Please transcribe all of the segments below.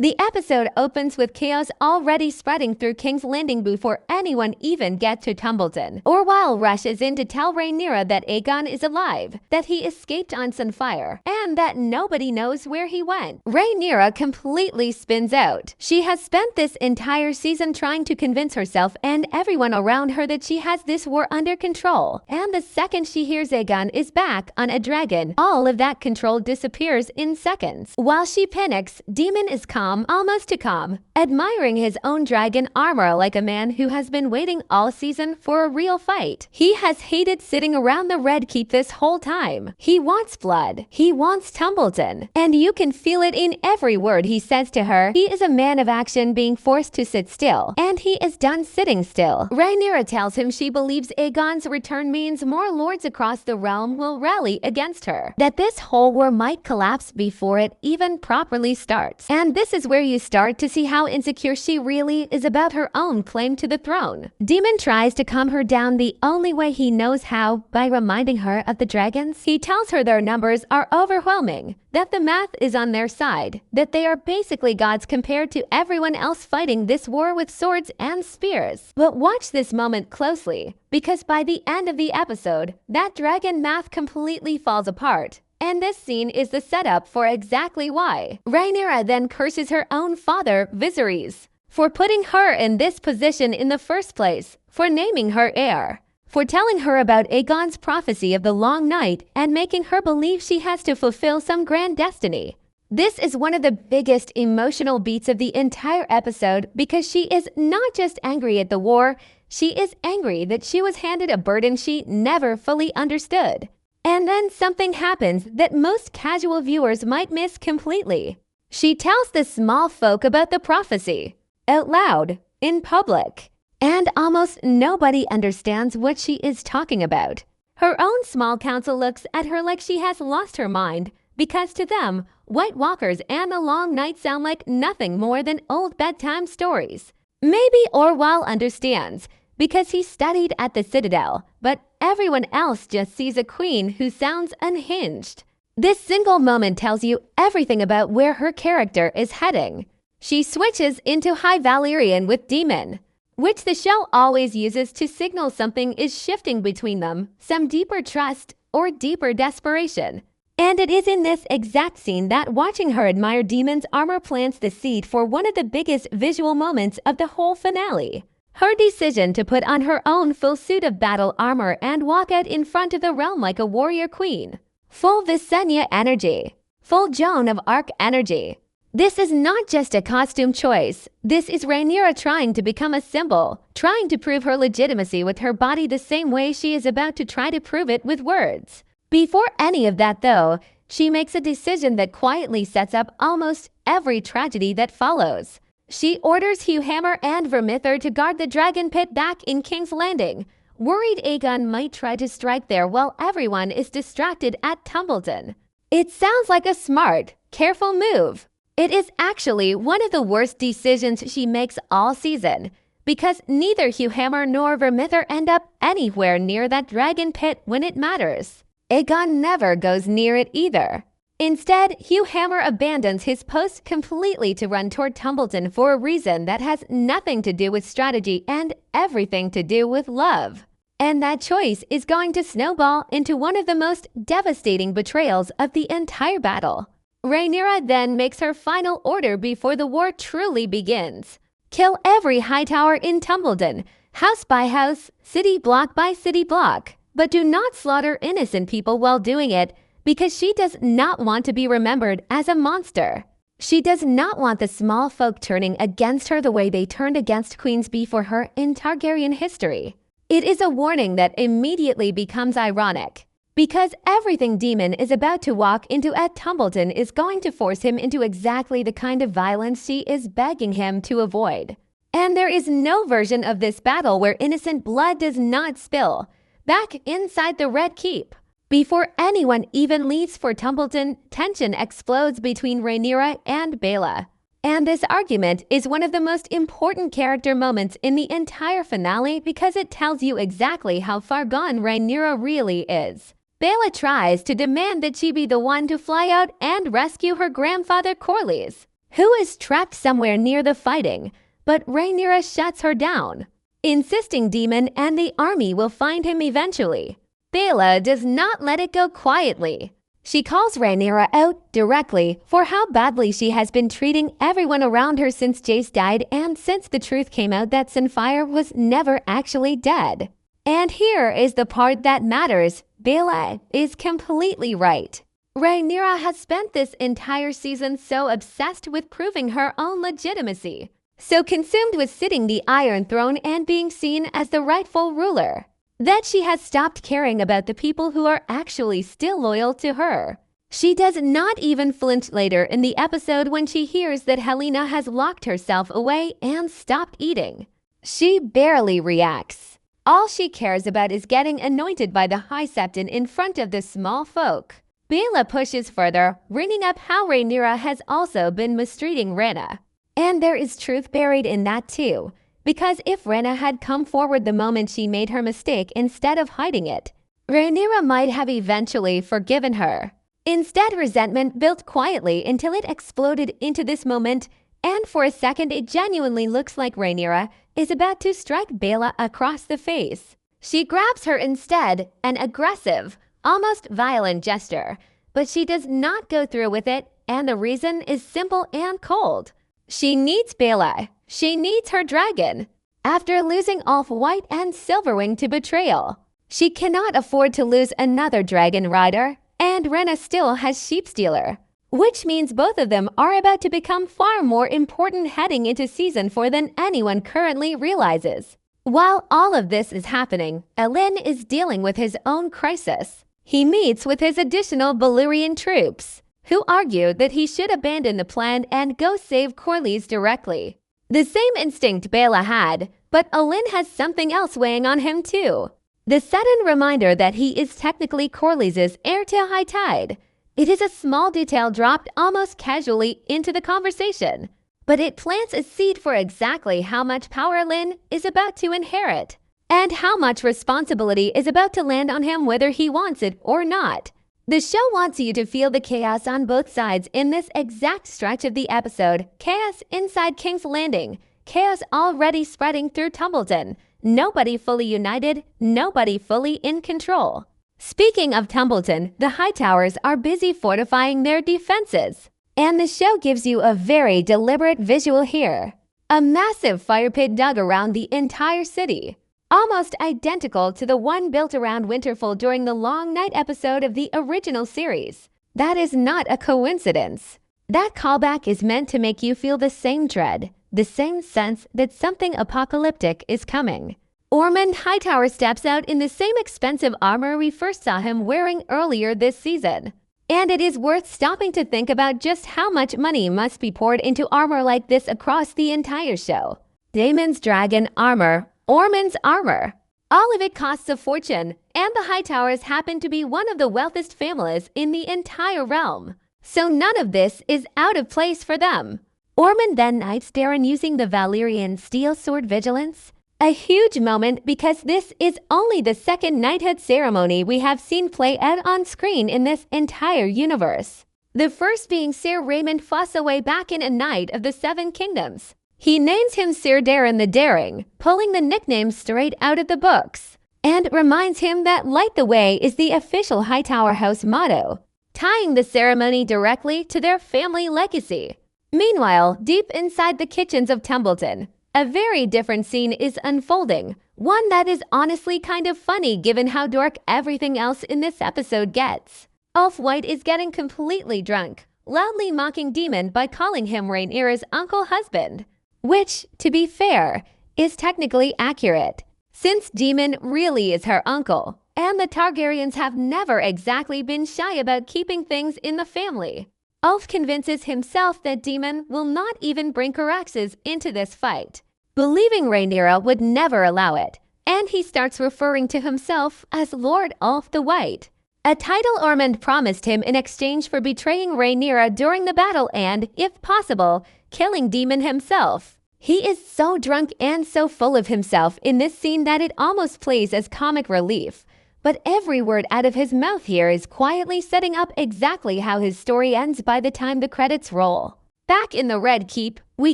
The episode opens with chaos already spreading through King's Landing before anyone even gets to Tumbleton. Orwell rushes in to tell Rhaenyra that Aegon is alive, that he escaped on Sunfire, and that nobody knows where he went. Rhaenyra completely spins out. She has spent this entire season trying to convince herself and everyone around her that she has this war under control. And the second she hears Aegon is back on a dragon, all of that control disappears in seconds. While she panics, Daemon is calm, almost too calm, admiring his own dragon armor like a man who has been waiting all season for a real fight. He has hated sitting around the Red Keep this whole time. He wants blood. He wants Tumbleton. And you can feel it in every word he says to her. He is a man of action being forced to sit still, and he is done sitting still. Rhaenyra tells him she believes Aegon's return means more lords across the realm will rally against her, that this whole war might collapse before it even properly starts. And this is where you start to see how insecure she really is about her own claim to the throne. Daemon tries to calm her down the only way he knows how, by reminding her of the dragons. He tells her their numbers are overwhelming, that the math is on their side, that they are basically gods compared to everyone else fighting this war with swords and spears. But watch this moment closely, because by the end of the episode, that dragon math completely falls apart. And this scene is the setup for exactly why. Rhaenyra then curses her own father, Viserys, for putting her in this position in the first place, for naming her heir, for telling her about Aegon's prophecy of the long night and making her believe she has to fulfill some grand destiny. This is one of the biggest emotional beats of the entire episode because she is not just angry at the war, she is angry that she was handed a burden she never fully understood. And then something happens that most casual viewers might miss completely. She tells the small folk about the prophecy, out loud, in public, and almost nobody understands what she is talking about. Her own small council looks at her like she has lost her mind, because to them, White Walkers and the Long Night sound like nothing more than old bedtime stories. Maybe Orwell understands, because he studied at the Citadel, but everyone else just sees a queen who sounds unhinged. This single moment tells you everything about where her character is heading. She switches into High Valyrian with Daemon, which the show always uses to signal something is shifting between them, some deeper trust or deeper desperation. And it is in this exact scene that watching her admire Daemon's armor plants the seed for one of the biggest visual moments of the whole finale. Her decision to put on her own full suit of battle armor and walk out in front of the realm like a warrior queen. Full Visenya energy. Full Joan of Arc energy. This is not just a costume choice. This is Rhaenyra trying to become a symbol, trying to prove her legitimacy with her body the same way she is about to try to prove it with words. Before any of that though, she makes a decision that quietly sets up almost every tragedy that follows. She orders Hugh Hammer and Vermithor to guard the dragon pit back in King's Landing, worried Aegon might try to strike there while everyone is distracted at Tumbleton. It sounds like a smart, careful move. It is actually one of the worst decisions she makes all season, because neither Hugh Hammer nor Vermithor end up anywhere near that dragon pit when it matters. Aegon never goes near it either. Instead, Hugh Hammer abandons his post completely to run toward Tumbleton for a reason that has nothing to do with strategy and everything to do with love. And that choice is going to snowball into one of the most devastating betrayals of the entire battle. Rhaenyra then makes her final order before the war truly begins. Kill every high tower in Tumbleton, house by house, city block by city block. But do not slaughter innocent people while doing it, because she does not want to be remembered as a monster. She does not want the small folk turning against her the way they turned against queens before her in Targaryen history. It is a warning that immediately becomes ironic, because everything Daemon is about to walk into at Tumbleton is going to force him into exactly the kind of violence she is begging him to avoid. And there is no version of this battle where innocent blood does not spill back inside the Red Keep. Before anyone even leaves for Tumbleton, tension explodes between Rhaenyra and Baela. And this argument is one of the most important character moments in the entire finale because it tells you exactly how far gone Rhaenyra really is. Baela tries to demand that she be the one to fly out and rescue her grandfather Corlys. who is trapped somewhere near the fighting, but Rhaenyra shuts her down, insisting Daemon and the army will find him eventually. Bella does not let it go quietly. She calls Rhaenyra out directly for how badly she has been treating everyone around her since Jace died and since the truth came out that Sunfyre was never actually dead. And here is the part that matters. Bella is completely right. Rhaenyra has spent this entire season so obsessed with proving her own legitimacy, so consumed with sitting the Iron Throne and being seen as the rightful ruler, that she has stopped caring about the people who are actually still loyal to her. She does not even flinch later in the episode when she hears that Helaena has locked herself away and stopped eating. She barely reacts. All she cares about is getting anointed by the High Septon in front of the small folk. Bella pushes further, bringing up how Rhaenyra has also been mistreating Rhaena. And there is truth buried in that too, because if Rhaena had come forward the moment she made her mistake instead of hiding it, Rhaenyra might have eventually forgiven her. Instead, resentment built quietly until it exploded into this moment, and for a second it genuinely looks like Rhaenyra is about to strike Bella across the face. She grabs her instead, an aggressive, almost violent gesture, but she does not go through with it, and the reason is simple and cold. She needs Bella. She needs her dragon. After losing Ulf White and Silverwing to betrayal, she cannot afford to lose another dragon rider, and Rhaena still has Sheepstealer, which means both of them are about to become far more important heading into season 4 than anyone currently realizes. While all of this is happening, Elend is dealing with his own crisis. He meets with his additional Valyrian troops, who argue that he should abandon the plan and go save Corlys directly. The same instinct Bella had, but Elend has something else weighing on him too. The sudden reminder that he is technically Corlys' heir to High Tide. It is a small detail dropped almost casually into the conversation, but it plants a seed for exactly how much power Elend is about to inherit, and how much responsibility is about to land on him whether he wants it or not. The show wants you to feel the chaos on both sides in this exact stretch of the episode. Chaos inside King's Landing, chaos already spreading through Tumbleton. Nobody fully united, nobody fully in control. Speaking of Tumbleton, the Hightowers are busy fortifying their defenses, and the show gives you a very deliberate visual here. A massive fire pit dug around the entire city, almost identical to the one built around Winterfell during the Long Night episode of the original series. That is not a coincidence. That callback is meant to make you feel the same dread, the same sense that something apocalyptic is coming. Ormond Hightower steps out in the same expensive armor we first saw him wearing earlier this season. And it is worth stopping to think about just how much money must be poured into armor like this across the entire show. Daemon's dragon armor, Ormond's armor. All of it costs a fortune, and the Hightowers happen to be one of the wealthiest families in the entire realm. So none of this is out of place for them. Ormond then knights Darren using the Valyrian steel sword vigilance. A huge moment because this is only the second knighthood ceremony we have seen play out on screen in this entire universe. The first being Sir Raymond Fossaway back in A Knight of the Seven Kingdoms. He names him Sir Darren the Daring, pulling the nickname straight out of the books, and reminds him that Light the Way is the official Hightower House motto, tying the ceremony directly to their family legacy. Meanwhile, deep inside the kitchens of Tumbleton, a very different scene is unfolding, one that is honestly kind of funny given how dark everything else in this episode gets. Ulf White is getting completely drunk, loudly mocking Daemon by calling him Rhaenyra's uncle husband, which, to be fair, is technically accurate, since Daemon really is her uncle, and the Targaryens have never exactly been shy about keeping things in the family. Ulf convinces himself that Daemon will not even bring Caraxes into this fight, believing Rhaenyra would never allow it, and he starts referring to himself as Lord Ulf the White, a title Ormond promised him in exchange for betraying Rhaenyra during the battle and, if possible, killing Daemon himself. He is so drunk and so full of himself in this scene that it almost plays as comic relief. But every word out of his mouth here is quietly setting up exactly how his story ends by the time the credits roll. Back in the Red Keep, we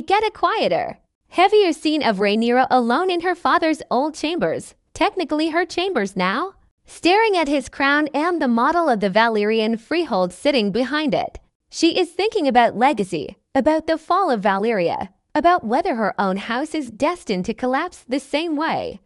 get a quieter, heavier scene of Rhaenyra alone in her father's old chambers, technically her chambers now, staring at his crown and the model of the Valyrian freehold sitting behind it. She is thinking about legacy, about the fall of Valyria, about whether her own house is destined to collapse the same way.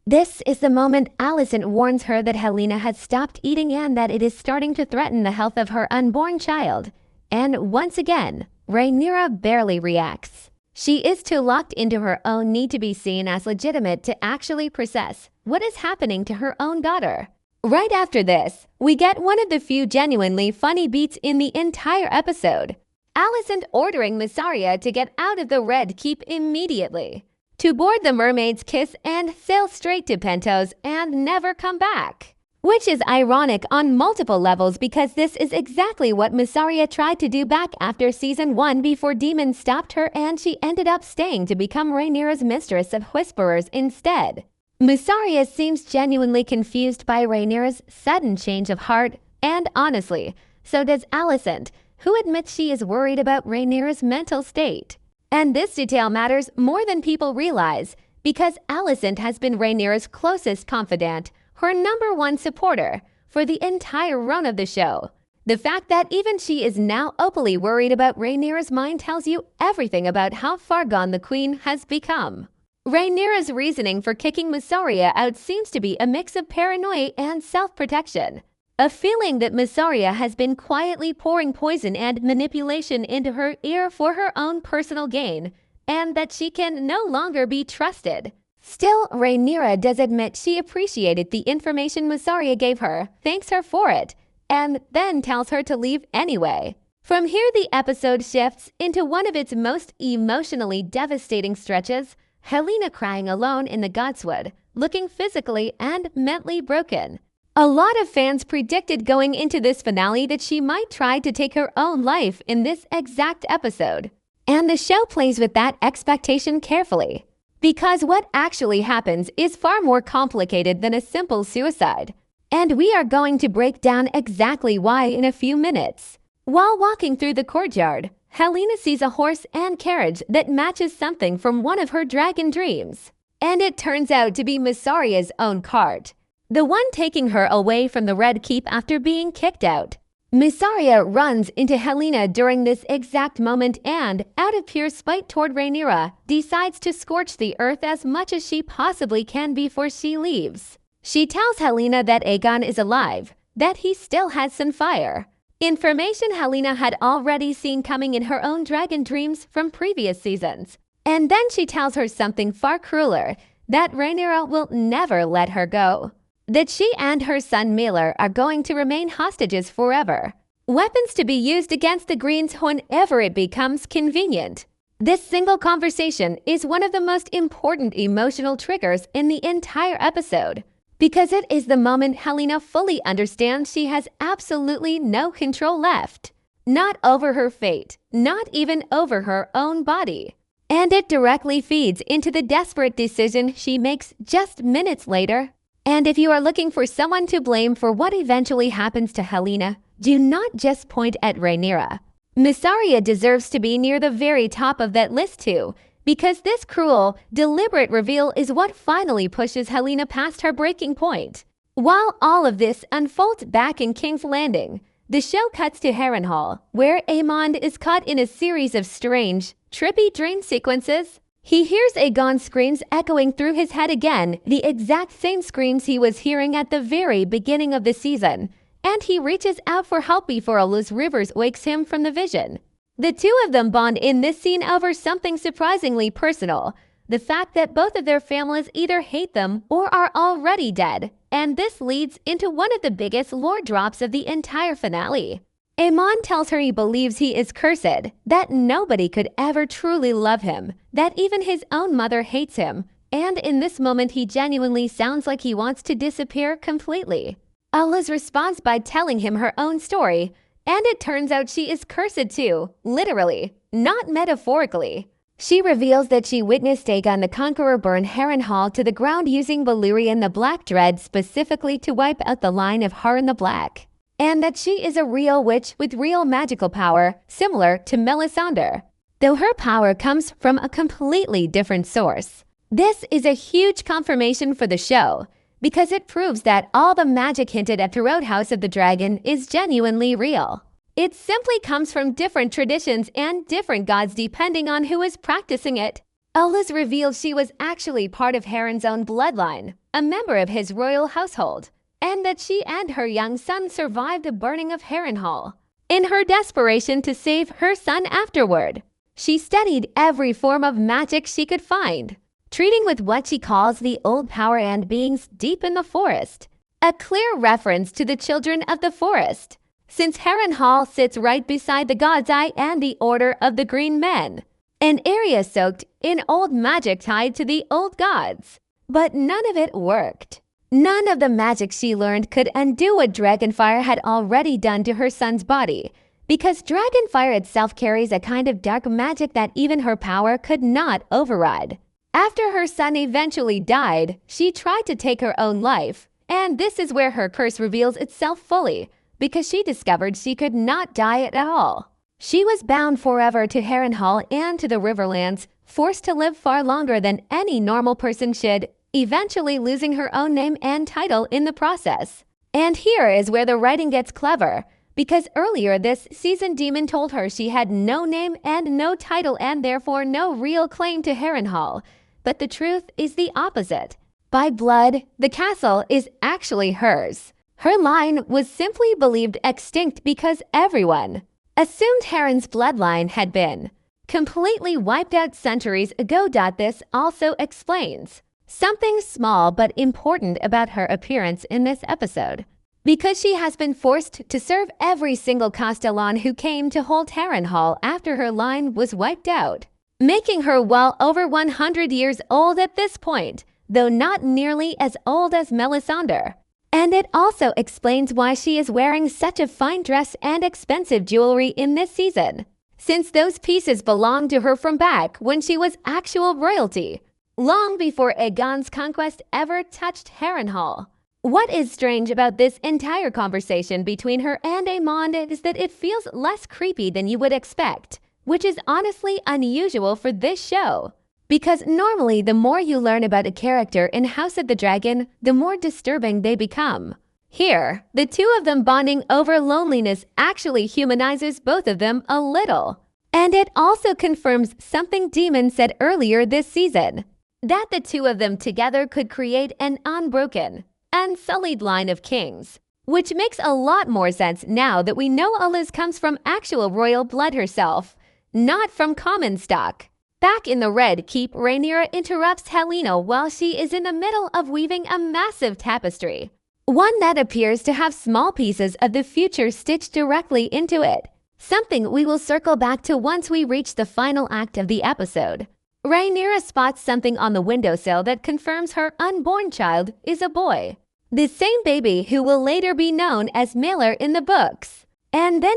This is the moment Alicent warns her that Helaena has stopped eating and that it is starting to threaten the health of her unborn child. And once again, Rhaenyra barely reacts. She is too locked into her own need to be seen as legitimate to actually process what is happening to her own daughter. Right after this, we get one of the few genuinely funny beats in the entire episode. Alicent ordering Mysaria to get out of the Red Keep immediately, to board the Mermaid's Kiss and sail straight to Pentos and never come back. Which is ironic on multiple levels because this is exactly what Mysaria tried to do back after Season 1 before demons stopped her and she ended up staying to become Rhaenyra's mistress of Whisperers instead. Mysaria seems genuinely confused by Rhaenyra's sudden change of heart, and honestly, so does Alicent, who admits she is worried about Rhaenyra's mental state. And this detail matters more than people realize because Alicent has been Rhaenyra's closest confidant, her #1 supporter, for the entire run of the show. The fact that even she is now openly worried about Rhaenyra's mind tells you everything about how far gone the queen has become. Rhaenyra's reasoning for kicking Mysaria out seems to be a mix of paranoia and self-protection. A feeling that Mysaria has been quietly pouring poison and manipulation into her ear for her own personal gain, and that she can no longer be trusted. Still, Rhaenyra does admit she appreciated the information Mysaria gave her, thanks her for it, and then tells her to leave anyway. From here, the episode shifts into one of its most emotionally devastating stretches, Helaena crying alone in the Godswood, looking physically and mentally broken. A lot of fans predicted going into this finale that she might try to take her own life in this exact episode. And the show plays with that expectation carefully. Because what actually happens is far more complicated than a simple suicide. And we are going to break down exactly why in a few minutes. While walking through the courtyard, Helaena sees a horse and carriage that matches something from one of her dragon dreams. And it turns out to be Mysaria's own cart, the one taking her away from the Red Keep after being kicked out. Mysaria runs into Helaena during this exact moment and, out of pure spite toward Rhaenyra, decides to scorch the earth as much as she possibly can before she leaves. She tells Helaena that Aegon is alive, that he still has some fire. Information Helaena had already seen coming in her own dragon dreams from previous seasons. And then she tells her something far crueler, that Rhaenyra will never let her go. That she and her son Miller are going to remain hostages forever. Weapons to be used against the Greens whenever it becomes convenient. This single conversation is one of the most important emotional triggers in the entire episode, because it is the moment Helaena fully understands she has absolutely no control left. Not over her fate, not even over her own body. And it directly feeds into the desperate decision she makes just minutes later. And if you are looking for someone to blame for what eventually happens to Helaena, do not just point at Rhaenyra. Mysaria deserves to be near the very top of that list too, because this cruel, deliberate reveal is what finally pushes Helaena past her breaking point. While all of this unfolds back in King's Landing, the show cuts to Harrenhal, where Aemond is caught in a series of strange, trippy dream sequences. He hears Aegon's screams echoing through his head again, the exact same screams he was hearing at the very beginning of the season, and he reaches out for help before Luz Rivers wakes him from the vision. The two of them bond in this scene over something surprisingly personal, the fact that both of their families either hate them or are already dead, and this leads into one of the biggest lore drops of the entire finale. Aemond tells her he believes he is cursed, that nobody could ever truly love him, that even his own mother hates him, and in this moment he genuinely sounds like he wants to disappear completely. Luz responds by telling him her own story, and it turns out she is cursed too, literally, not metaphorically. She reveals that she witnessed Aegon the Conqueror burn Harrenhal to the ground using Valyrian the Black Dread specifically to wipe out the line of Harren the Black. and that she is a real witch with real magical power, similar to Melisandre, though her power comes from a completely different source. This is a huge confirmation for the show, because it proves that all the magic hinted at throughout House of the Dragon is genuinely real. It simply comes from different traditions and different gods depending on who is practicing it. Olis revealed she was actually part of Harren's own bloodline, a member of his royal household, and that she and her young son survived the burning of Harrenhal. In her desperation to save her son afterward, she studied every form of magic she could find, treating with what she calls the old power and beings deep in the forest, a clear reference to the children of the forest, since Harrenhal sits right beside the God's Eye and the Order of the Green Men, an area soaked in old magic tied to the old gods. But none of it worked. None of the magic she learned could undo what Dragonfire had already done to her son's body, because Dragonfire itself carries a kind of dark magic that even her power could not override. After her son eventually died, she tried to take her own life, and this is where her curse reveals itself fully, because she discovered she could not die at all. She was bound forever to Harrenhal and to the Riverlands, forced to live far longer than any normal person should, eventually losing her own name and title in the process. And here is where the writing gets clever, because earlier this season Demon told her she had no name and no title and therefore no real claim to Harrenhal. But the truth is the opposite. By blood, the castle is actually hers. Her line was simply believed extinct because everyone assumed Harren's bloodline had been completely wiped out centuries ago. This also explains something small but important about her appearance in this episode, because she has been forced to serve every single Castellan who came to hold Harrenhal after her line was wiped out, making her well over 100 years old at this point, though not nearly as old as Melisandre. And it also explains why she is wearing such a fine dress and expensive jewelry in this season, since those pieces belonged to her from back when she was actual royalty, long before Aegon's conquest ever touched Harrenhal. What is strange about this entire conversation between her and Aemond is that it feels less creepy than you would expect, which is honestly unusual for this show. Because normally the more you learn about a character in House of the Dragon, the more disturbing they become. Here, the two of them bonding over loneliness actually humanizes both of them a little. And it also confirms something Demon said earlier this season, that the two of them together could create an unbroken, unsullied line of kings, which makes a lot more sense now that we know Olis comes from actual royal blood herself, not from common stock. Back in the Red Keep, Rhaenyra interrupts Helaena while she is in the middle of weaving a massive tapestry, one that appears to have small pieces of the future stitched directly into it, something we will circle back to once we reach the final act of the episode. Rhaenyra spots something on the windowsill that confirms her unborn child is a boy, the same baby who will later be known as Mailer in the books. And then